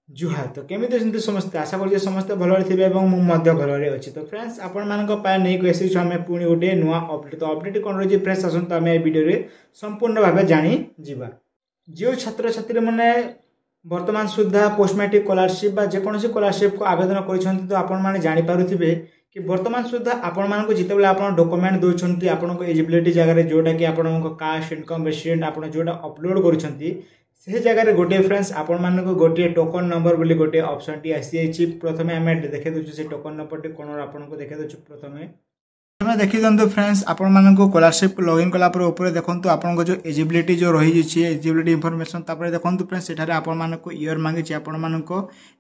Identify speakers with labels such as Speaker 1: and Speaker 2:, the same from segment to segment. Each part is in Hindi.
Speaker 1: जुहा तो केमी अच्छे समस्ते आशा कर समस्त भल थे मुझे भल अच्छी तो फ्रेंड्स आपण नहीं आसी आम पुणी गोटे नुआ अपडेट तो अपडेट कौन रही फ्रेंड्स आसतु आम भिडियो संपूर्ण भाव जानी जा जो छात्र छात्री मैंने वर्तमान सुधा पोस्ट मैट्रिक स्कॉलरशिप जेकोसी स्कॉलरशिप को आवेदन कर आपण मैंने जानीपे कि वर्तमान सुधा आपण मानक जिते आप डॉक्यूमेंट दौरान आपको एलिजिबिलिटी जगह जोटा कि आपण कास्ट इनकम रेसिडेंट आप जोटा अपलोड कर जगह गोटे फ्रेंड्स आपण मानक गोटे टोकन नंबर बोली गोटे ऑप्शन टी आसी प्रथम आम देखे दूसरे से टोकन नंबर टी कौन आपको देखे दूसरे प्रथम देखी दिखाँ फ्रेंड्स आपण मानक स्कॉलरशिप लॉगिन कलापर ऊपर देखो आपको जो एलिजिबिलिटी जो रही एलिजिबिलिटी इनफॉरमेशन तापर देखो फ्रेंड्स सेठारे आपण मानक ईयर मांगी आपण मानक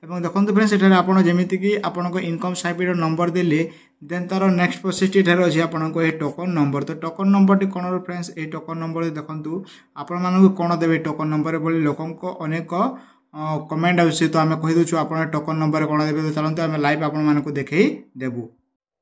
Speaker 1: एवं देखो फ्रेंड्स सेठारे आपण जेमिति कि आपनको इनकम सर्टिफिकेट नंबर देले देन तार नेक्स्ट प्रोसेस टी ठारे अछि आपनको ए टोकन नंबर तो token number T cone friends A token number देखंतु आपण मानक कोन देबे टोकन नंबर बोली लोकंको अनेक कमेंट आउछि तो आमे कहि दोछु आपण टोकन नंबर कोन देबे तो चलंतु आमे लाइव आपण मानक देखै देबु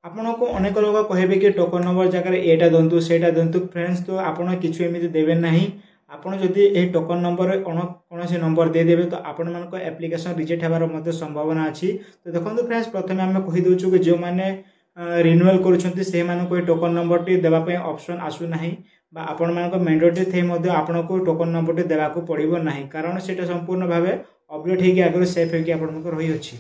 Speaker 1: आपण को अनेक लोग कहे कि टोकन नंबर जगह एटा दंतु सेटा दंतु फ्रेंड्स तो आपण किछु एमिति देबे नाही आपण जदि ए टोकन नंबर कौन से नंबर दे देबे तो आपण मानक एप्लिकेशन रिजेक्ट हेबार मध्ये संभावना अछि तो देखंतु फ्रेंड्स प्रथमे आमे कहि दोछु कि जो माने रिन्यूअल करूछंती से मानको टोकन नंबर टी देबा पय ऑप्शन आसु नाही बा आपण मानको मैंडेटरी थे मध्ये आपनको टोकन नंबर टी देबा को पड़िबो नाही कारण सेटा संपूर्ण भाबे अपडेट हेकि आगे सेफ हेकि आपनको रही अछि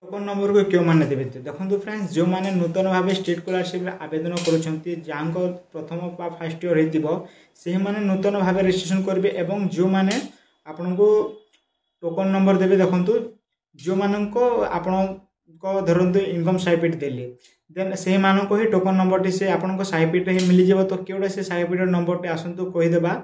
Speaker 1: टोकन नंबर को क्यों माने देबे देखो फ्रेंड्स जो माने नूतन भाव स्टेट स्कॉलरशिप आवेदन करुछंती जांको प्रथम बा फर्स्ट ईयर हेतिबो से माने नूतन भाव रजिस्ट्रेशन करबे एवं जो माने आपनको टोकन नंबर देबे देखंतु जो मानको आपण को धरंतु इनकम सर्टिफिकेट देले देन से मानको ही टोकन नंबर टी से आपनको सर्टिफिकेट ही मिली जेबो तो केउडा से सर्टिफिकेट नंबर टी आसंतु कहि देबा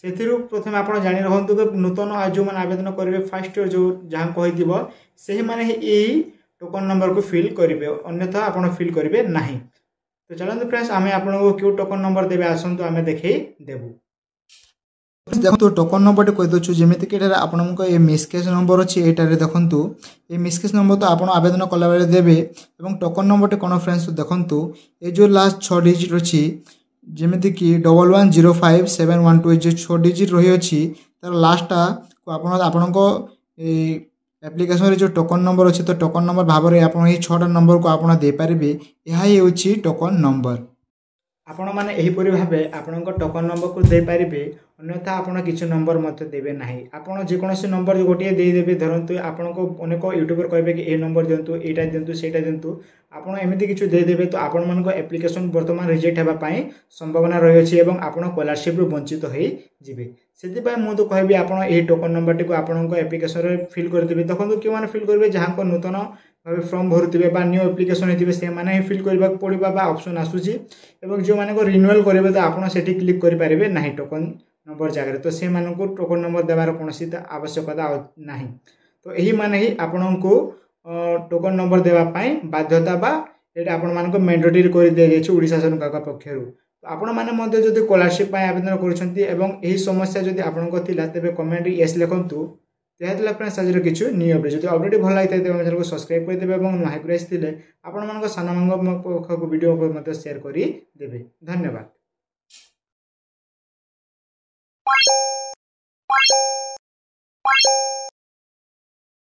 Speaker 1: सेथिरु प्रथम आपण जानि रहंतु कि नूतन जो माने आवेदन करबे फर्स्ट ईयर जो जहां कहि दिबो से माने एही टोकन नंबर को फिल करेंगे अन्यथा आपड़ फिल करेंगे नहीं तो चलते फ्रेंड्स आम आपको क्यों टोकन नंबर देवे आसतु आम देखे देबू देखो टोकन नंबर कही दूँ जमीक आपको ये मिसकेस नंबर अच्छी ये देखो ये मिसकेस नंबर तो आप आवेदन कला बेले देवे और टोकन नंबर कौन फ्रेंड्स देखो ये जो लास्ट 6 डिजिट अच्छी जमीक कि 110571 जो 6 डिजिट रही अच्छी तार लास्टा को आपण एप्लिकेशन रे जो टोकन नंबर अच्छी तो टोकन नंबर भाव में आप 6टा नंबर को आप दे पारे यह हूँ टोकन नंबर आपण मैंने यहीपरि भावे आपण टोकन नंबर को दे पारे अन्यथा आपड़ किसी नंबर मत देवे ना आपड़ जेकोसी नंबर गोटे देदेवे धरतु आपन को अनेक यूट्यूबर कहे कि ए नंबर दिंतु एटा दिंतु सेटा दिंतु आपड़ एमती किसी देदेवे तो आपण मान एप्लिकेशन बर्तमान रिजेक्ट होगापाई संभावना रही है आप स्कॉलरशिप वंचित हो से मुझे कहबी आप टोकन नंबर टी आपण एप्लिकेशन फिल करदेवे देखो क्यों मैंने फिल करेंगे जहाँ नूतन भाव फॉर्म भरुवे न्यू एप्लिकेशन होते से मैंने फिल करने पड़ा ऑप्शन आसूसी और जो मानक रिन्यूअल करेंगे तो आपड़ से क्लिक करेंगे ना टोकन नंबर जगह तो से मानक टोकन नंबर देवार कौन आवश्यकता ना तो यही माने ही आपण को टोकन नंबर देवाई बाध्यता बा आपण मानक मैंडेटरी कर दि जाए ओडिशा सरकार पक्षर तो आपण मैंने जब स्कॉलरशिप आवेदन कर समस्या जब आपंक तेज कमेंट येस लिखु तेल फ्रेंड्स आज किसी न्यू अपडेट जो अपडेट भल लगी था चैनल को सब्सक्राइब करदे और नुआक आसते आपण मान सान को वीडियो को शेयर करदे धन्यवाद।